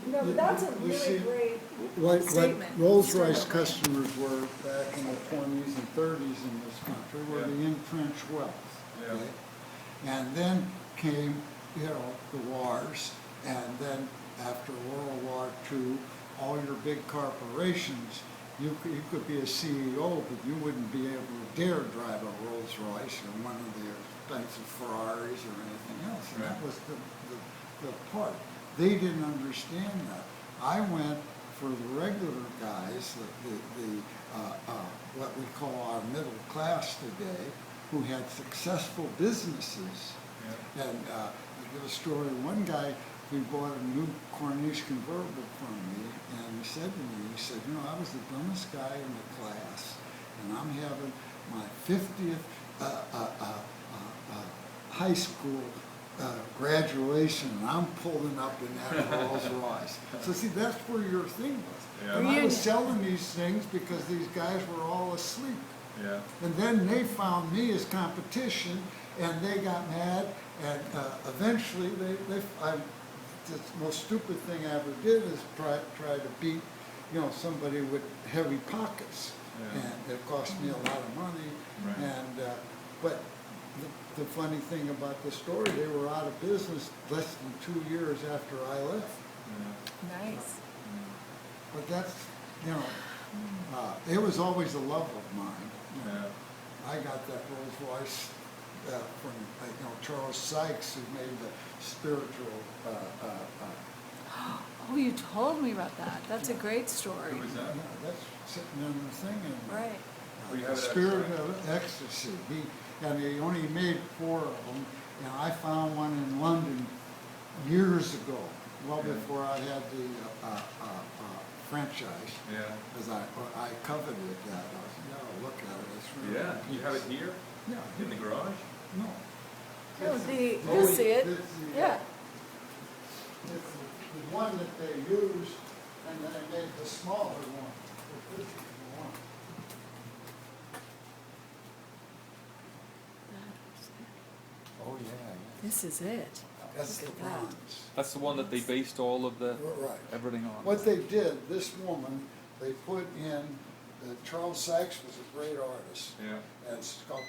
No, but that's a You really see, great what statement. Rolls-Royce customers were back in the 20s and 30s in this country were the entrenched wealth. Yeah. Okay? And then came, the wars, and then after World War II, all your big corporations, you could be a CEO, but you wouldn't be able to dare drive a Rolls-Royce or one of the expensive Ferraris or anything else. And that was the part. They didn't understand that. I went for the regular guys, what we call our middle class today, who had successful businesses. Yeah. And I give a story. One guy, he bought a new Corniche convertible from me, and he said to me, I was the dumbest guy in the class, and I'm having my 50th high school graduation, and I'm pulling up in that Rolls Royce. So see, that's where your thing was. Yeah. And I was selling these things because these guys were all asleep. Yeah. And then they found me as competition, and they got mad, and eventually the most stupid thing I ever did is try to beat, somebody with heavy pockets. Yeah. And it cost me a lot of money. Right. And but the funny thing about the story, they were out of business less than 2 years after I left. Yeah. Nice. But that's, it was always a love of mine. Yeah. I got that Rolls-Royce from Charles Sykes, who made the spiritual. Oh, you told me about that. That's a great story. Who was that? That's sitting in the thing. And, Right. Oh, you the have it Spirit outside. of Ecstasy. He only made 4 of them, and I found one in London years ago, well Yeah. before I had the franchise. Yeah. Because I coveted that. I was, look at it. It's really Yeah. You have it nice. here Yeah. in the garage. No. No, Oh, you'll see it. this is the- Yeah. It's the one that they used, and then I made the smaller one. But this is the one. Oh, yeah. This is it. That's the Look at that. bronze. That's the one that they based all of the Right. everything on. What they did, this woman, they put in, Charles Sykes was a great artist Yeah. and sculptor.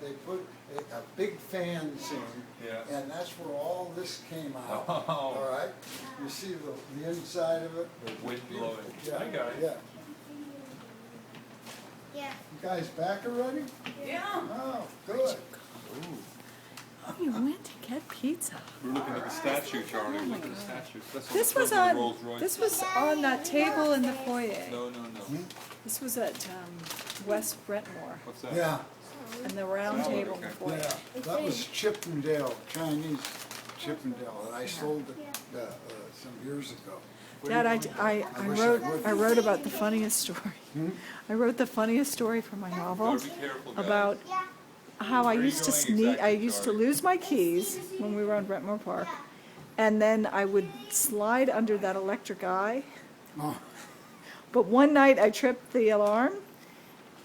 They put a big fan scene, Yeah. and that's where all this came out. Oh. All right? You see the inside of it? The wind blowing. Yeah, I got it. yeah. Yeah. You guys back already? Yeah. Oh, good. Ooh. Oh, you went to get pizza. We're looking at the statue, Charlie. Look at the statue. That's This on was the front of on. the Rolls-Royce. This was on that table in the foyer. No. This was at West Brentmore, What's that? Yeah, and the round Oh, table in the okay. foyer. yeah. That was Chippendale, Chinese Chippendale, and I sold it some years ago. Dad, I wrote about the funniest story. I wrote the funniest story for my novel Gotta be careful, guys. about how I Where are you used to going sneak. exactly, I used to Charlie? lose my keys when we were on Brentmore Park, and then I would slide under that electric eye. Oh, But one night I tripped the alarm,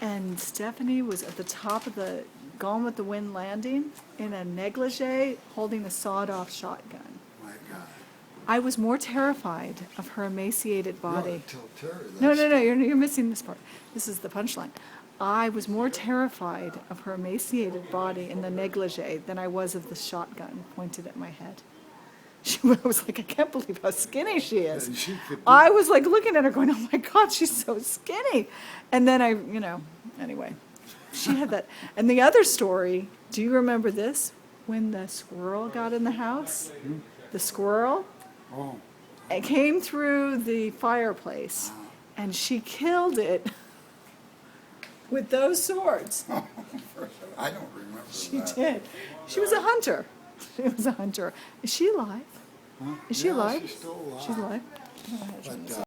and Stephanie was at the top of the Gone with the Wind landing in a negligee holding a sawed-off shotgun. my God. I was more terrified of her emaciated body. Tell Terry that. No, you're missing this part. This is the punchline. I was more terrified of her emaciated body in the negligee than I was of the shotgun pointed at my head. I was like, I can't believe how skinny she is. And she could do- I was like looking at her going, oh my God, she's so skinny. And then anyway, she had that. And the other story, do you remember this? When the squirrel got in the house, the squirrel, Oh, it came through the fireplace and she killed it with those swords. I don't remember She that. did. She was a hunter. She was a hunter. Is she alive? Huh? Is she Yeah, alive? she's still alive. She's alive. But,